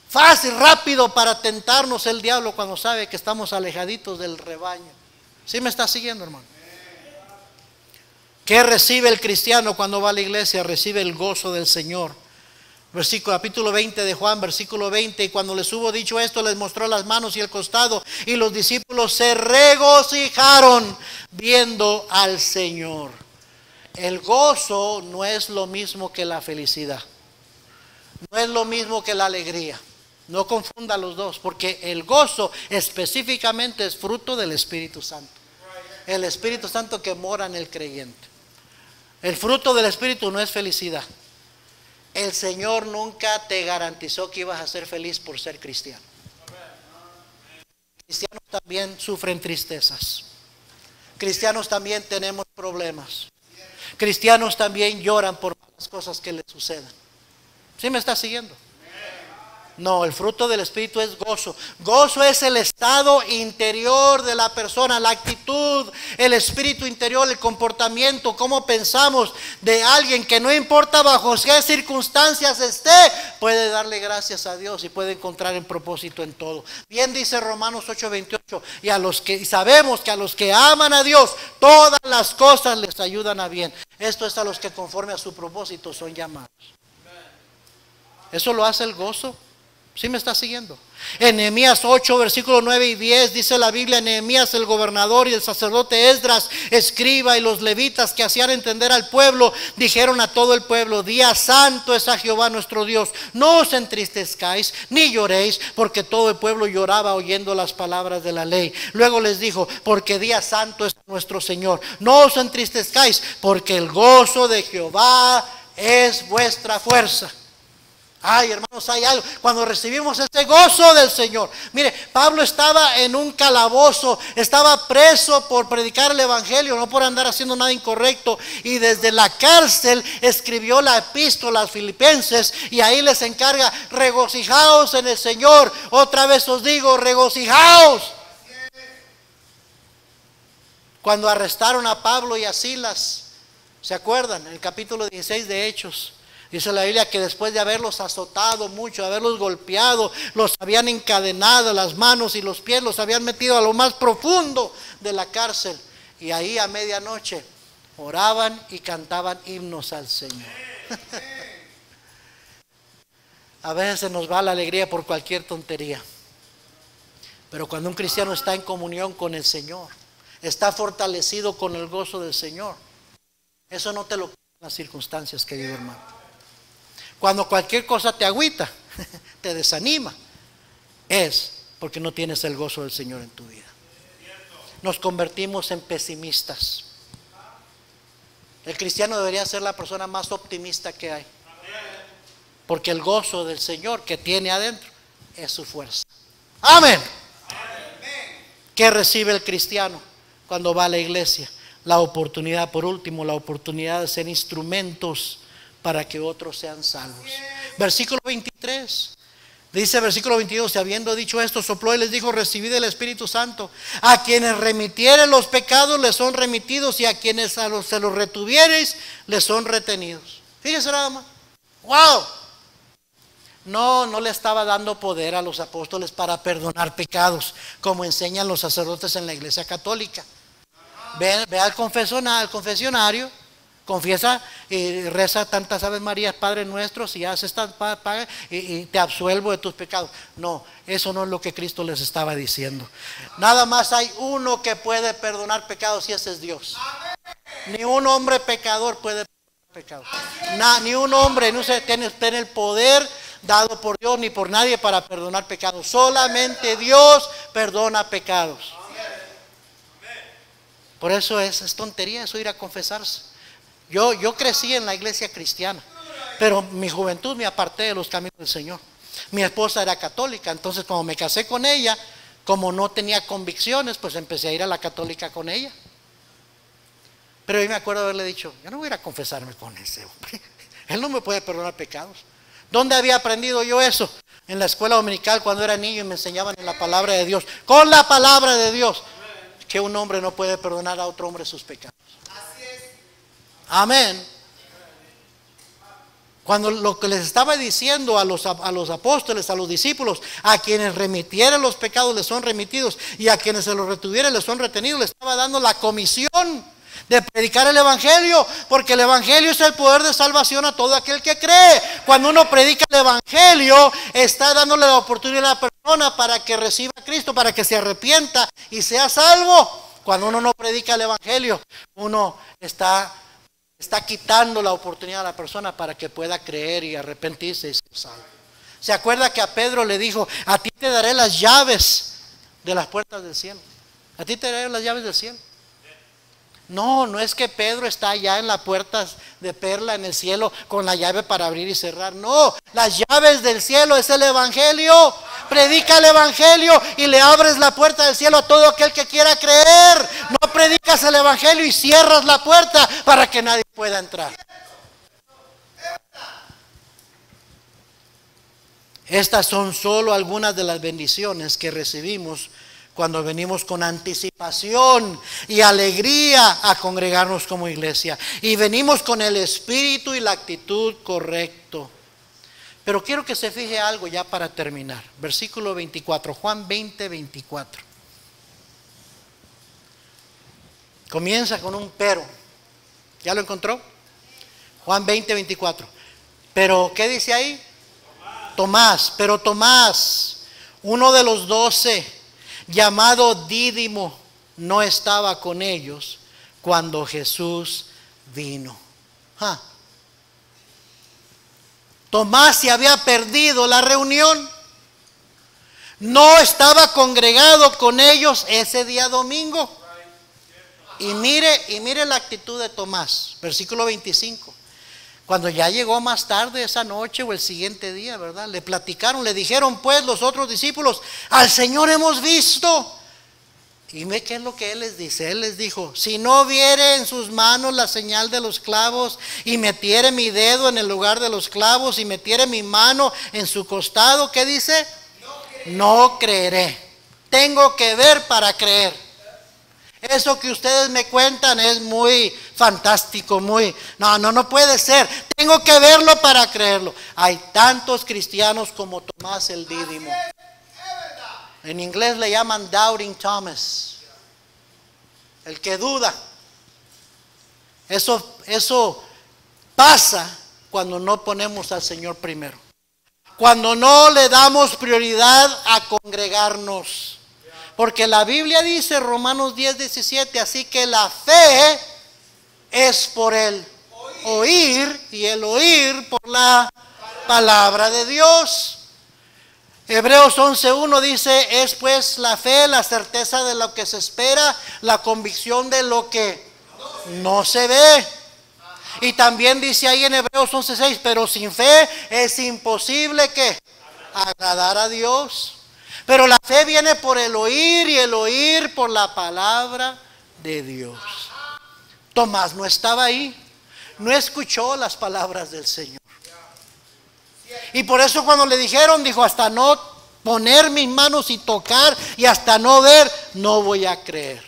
Fácil, rápido para tentarnos el diablo cuando sabe que estamos alejaditos del rebaño. ¿Sí me está siguiendo, hermano? ¿Qué recibe el cristiano cuando va a la iglesia? Recibe el gozo del Señor. Capítulo 20 de Juan, versículo 20. Y cuando les hubo dicho esto, les mostró las manos y el costado, y los discípulos se regocijaron viendo al Señor. El gozo no es lo mismo que la felicidad, no es lo mismo que la alegría. No confunda los dos, porque el gozo específicamente es fruto del Espíritu Santo. El Espíritu Santo que mora en el creyente. El fruto del Espíritu no es felicidad. El Señor nunca te garantizó que ibas a ser feliz por ser cristiano. Cristianos también sufren tristezas. Cristianos también tenemos problemas. Cristianos también lloran por las cosas que les suceden. ¿Sí me está siguiendo? No, el fruto del Espíritu es gozo. Gozo es el estado interior de la persona, la actitud, el espíritu interior, el comportamiento, cómo pensamos de alguien que no importa bajo qué circunstancias esté, puede darle gracias a Dios y puede encontrar el propósito en todo. Bien dice Romanos 8:28, y sabemos que a los que aman a Dios, todas las cosas les ayudan a bien. Esto es a los que conforme a su propósito son llamados. Eso lo hace el gozo. ¿Sí me está siguiendo? En Nehemías 8, versículos 9 y 10 dice la Biblia: Nehemías el gobernador y el sacerdote Esdras, escriba, y los levitas que hacían entender al pueblo, dijeron a todo el pueblo: día santo es a Jehová nuestro Dios, no os entristezcáis ni lloréis, porque todo el pueblo lloraba oyendo las palabras de la ley. Luego les dijo: porque día santo es nuestro Señor, no os entristezcáis, porque el gozo de Jehová es vuestra fuerza. Ay, hermanos, hay algo. Cuando recibimos ese gozo del Señor. Mire, Pablo estaba en un calabozo, estaba preso por predicar el evangelio, no por andar haciendo nada incorrecto. Y desde la cárcel escribió la epístola a los filipenses, y ahí les encarga: regocijaos en el Señor. Otra vez os digo, regocijaos. Cuando arrestaron a Pablo y a Silas, ¿se acuerdan? En el capítulo 16 de Hechos, dice la Biblia que después de haberlos azotado mucho, de haberlos golpeado, los habían encadenado las manos y los pies, los habían metido a lo más profundo de la cárcel. Y ahí a medianoche oraban y cantaban himnos al Señor. A veces se nos va la alegría por cualquier tontería. Pero cuando un cristiano está en comunión con el Señor, está fortalecido con el gozo del Señor, eso no te lo quitan las circunstancias, querido hermano. Cuando cualquier cosa te agüita, te desanima, es porque no tienes el gozo del Señor en tu vida. Nos convertimos en pesimistas. El cristiano debería ser la persona más optimista que hay, porque el gozo del Señor que tiene adentro es su fuerza. Amén. ¿Qué recibe el cristiano cuando va a la iglesia? La oportunidad, por último, la oportunidad de ser instrumentos para que otros sean salvos. Versículo 23. Dice versículo 22: y habiendo dicho esto, sopló y les dijo: recibid el Espíritu Santo. A quienes remitieren los pecados les son remitidos, y a quienes se los retuviereis les son retenidos. Fíjese nada más. ¡Wow! No le estaba dando poder a los apóstoles para perdonar pecados, como enseñan los sacerdotes en la iglesia católica. Ve al confesionario, confiesa y reza tantas Aves Marías, Padre Nuestros, y haces y te absuelvo de tus pecados. No, eso no es lo que Cristo les estaba diciendo. Nada más hay uno que puede perdonar pecados, y ese es Dios. Ni un hombre pecador puede perdonar pecados. Ni un hombre no tiene el poder dado por Dios ni por nadie para perdonar pecados. Solamente Dios perdona pecados. Por eso es tontería eso, ir a confesarse. Yo crecí en la iglesia cristiana, pero mi juventud me aparté de los caminos del Señor. Mi esposa era católica, entonces cuando me casé con ella, como no tenía convicciones, pues empecé a ir a la católica con ella. Pero yo me acuerdo haberle dicho: yo no voy a ir a confesarme con ese hombre, él no me puede perdonar pecados. ¿Dónde había aprendido yo eso? En la escuela dominical, cuando era niño, y me enseñaban en la palabra de Dios, con la palabra de Dios, que un hombre no puede perdonar a otro hombre sus pecados. Amén. Cuando lo que les estaba diciendo a los apóstoles, a los discípulos: a quienes remitieren los pecados les son remitidos, y a quienes se los retuvieren les son retenidos, les estaba dando la comisión de predicar el evangelio, porque el evangelio es el poder de salvación a todo aquel que cree. Cuando uno predica el evangelio, está dándole la oportunidad a la persona para que reciba a Cristo, para que se arrepienta y sea salvo. Cuando uno no predica el evangelio, uno está quitando la oportunidad a la persona para que pueda creer y arrepentirse y ser salvo. ¿Se acuerda que a Pedro le dijo: a ti te daré las llaves de las puertas del cielo? A ti te daré las llaves del cielo. No es que Pedro está allá en las puertas de perla en el cielo con la llave para abrir y cerrar. No, las llaves del cielo es el evangelio. Predica el evangelio y le abres la puerta del cielo a todo aquel que quiera creer. No predicas el evangelio y cierras la puerta para que nadie pueda entrar. Estas son solo algunas de las bendiciones que recibimos cuando venimos con anticipación y alegría a congregarnos como iglesia, y venimos con el espíritu y la actitud correcto. Pero quiero que se fije algo ya para terminar. Versículo 24, Juan 20, 24. Comienza con un pero. ¿Ya lo encontró? Juan 20, 24. Pero, ¿qué dice ahí? Tomás, uno de los 12, llamado Dídimo, no estaba con ellos cuando Jesús vino. Tomás se había perdido la reunión, no estaba congregado con ellos ese día domingo. Y mire la actitud de Tomás, versículo 25. Cuando ya llegó más tarde esa noche o el siguiente día, ¿verdad? Le platicaron, le dijeron pues los otros discípulos: al Señor hemos visto. Y ve qué es lo que Él les dice. Él les dijo: si no viere en sus manos la señal de los clavos, y metiere mi dedo en el lugar de los clavos, y metiere mi mano en su costado, ¿qué dice? No creeré. Tengo que ver para creer. Eso que ustedes me cuentan es muy fantástico, no puede ser. Tengo que verlo para creerlo. Hay tantos cristianos como Tomás el Dídimo. En inglés le llaman Doubting Thomas, el que duda. Eso pasa cuando no ponemos al Señor primero, cuando no le damos prioridad a congregarnos. Porque la Biblia dice, Romanos 10:17, así que la fe es por el oír, y el oír por la palabra de Dios. Hebreos 11:1 dice: es pues la fe la certeza de lo que se espera, la convicción de lo que no se ve. Y también dice ahí en Hebreos 11:6, pero sin fe es imposible que agradar a Dios. Pero la fe viene por el oír, y el oír por la palabra de Dios. Tomás no estaba ahí, no escuchó las palabras del Señor. Y por eso cuando le dijeron, dijo: hasta no poner mis manos y tocar, y hasta no ver, no voy a creer.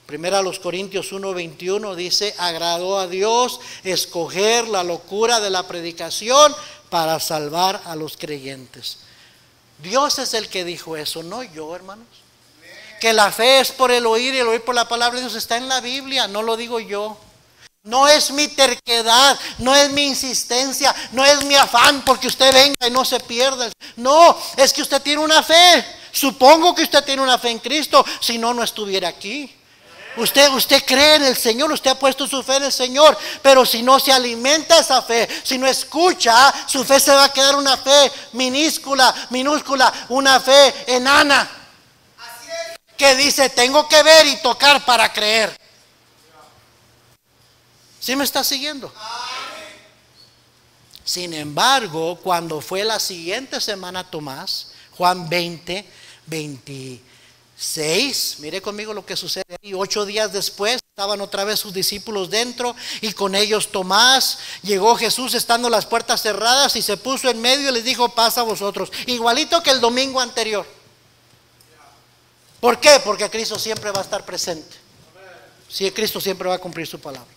Primera a los Corintios 1:21 dice: agradó a Dios escoger la locura de la predicación para salvar a los creyentes. Dios es el que dijo eso, no yo, hermanos. Que la fe es por el oír, y el oír por la palabra de Dios está en la Biblia, no lo digo yo. No es mi terquedad, no es mi insistencia, no es mi afán porque usted venga y no se pierda. No, es que usted tiene una fe. Supongo que usted tiene una fe en Cristo, si no, no estuviera aquí. Usted cree en el Señor, usted ha puesto su fe en el Señor, pero si no se alimenta esa fe, si no escucha, su fe se va a quedar una fe minúscula, una fe enana, que dice: tengo que ver y tocar para creer. ¿Sí me está siguiendo? Sin embargo, cuando fue la siguiente semana Tomás, Juan 20:26, mire conmigo lo que sucede ahí. 8 días después estaban otra vez sus discípulos dentro, y con ellos Tomás. Llegó Jesús estando las puertas cerradas, y se puso en medio y les dijo: pasa a vosotros. Igualito que el domingo anterior. ¿Por qué? Porque Cristo siempre va a estar presente. Sí, Cristo siempre va a cumplir su palabra.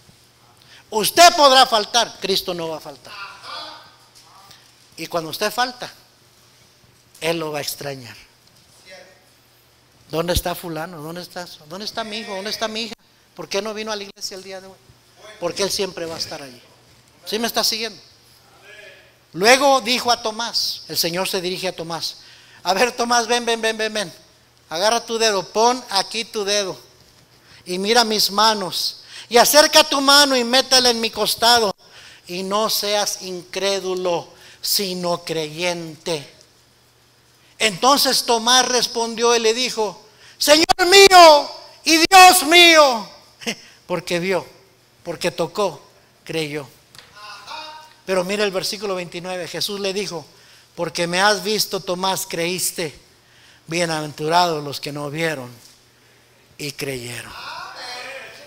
Usted podrá faltar, Cristo no va a faltar. Y cuando usted falta, Él lo va a extrañar. ¿Dónde está fulano? ¿Dónde está mi hijo? ¿Dónde está mi hija? ¿Por qué no vino a la iglesia el día de hoy? Porque Él siempre va a estar allí. ¿Sí me está siguiendo? Luego dijo a Tomás, el Señor se dirige a Tomás: a ver, Tomás, ven. Agarra tu dedo, pon aquí tu dedo y mira mis manos, y acerca tu mano y métela en mi costado, y no seas incrédulo, sino creyente. Entonces Tomás respondió y le dijo: Señor mío y Dios mío. Porque vio, porque tocó, creyó. Pero mira el versículo 29, Jesús le dijo: porque me has visto, Tomás, creíste. Bienaventurados los que no vieron y creyeron.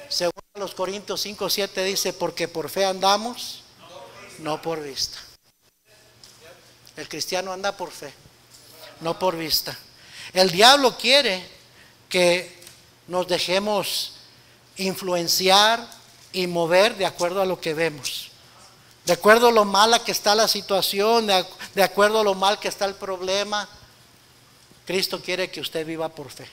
Según los Corintios 5:7 dice: porque por fe andamos, no por vista. El cristiano anda por fe, no por vista. El diablo quiere que nos dejemos influenciar y mover de acuerdo a lo que vemos, de acuerdo a lo mala que está la situación, de acuerdo a lo mal que está el problema. Cristo quiere que usted viva por fe.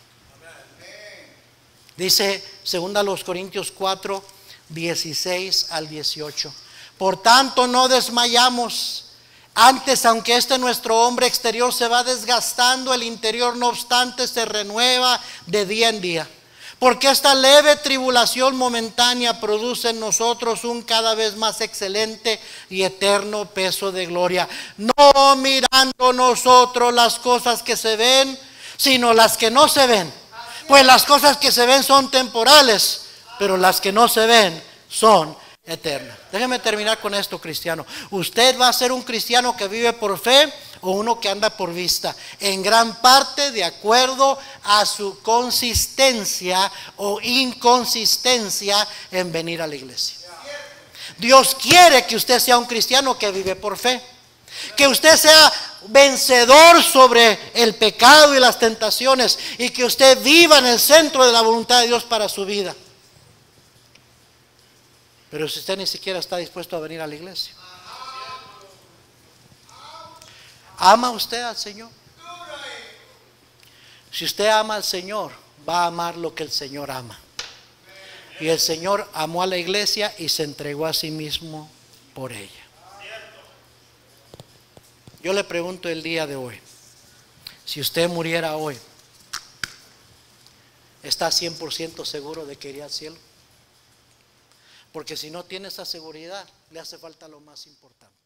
Dice 2 Corintios 4, 16 al 18: por tanto no desmayamos. Antes, aunque nuestro hombre exterior se va desgastando, el interior no obstante se renueva de día en día. Porque esta leve tribulación momentánea produce en nosotros un cada vez más excelente y eterno peso de gloria. No mirando nosotros las cosas que se ven, sino las que no se ven. Pues las cosas que se ven son temporales, pero las que no se ven son eternas. Déjeme terminar con esto, cristiano. Usted va a ser un cristiano que vive por fe o uno que anda por vista, en gran parte de acuerdo a su consistencia o inconsistencia en venir a la iglesia. Dios quiere que usted sea un cristiano que vive por fe, que usted sea vencedor sobre el pecado y las tentaciones, y que usted viva en el centro de la voluntad de Dios para su vida. Pero si usted ni siquiera está dispuesto a venir a la iglesia, ¿ama usted al Señor? Si usted ama al Señor, va a amar lo que el Señor ama. Y el Señor amó a la iglesia y se entregó a sí mismo por ella. Yo le pregunto el día de hoy, si usted muriera hoy, ¿está 100% seguro de que iría al cielo? Porque si no tiene esa seguridad, le hace falta lo más importante.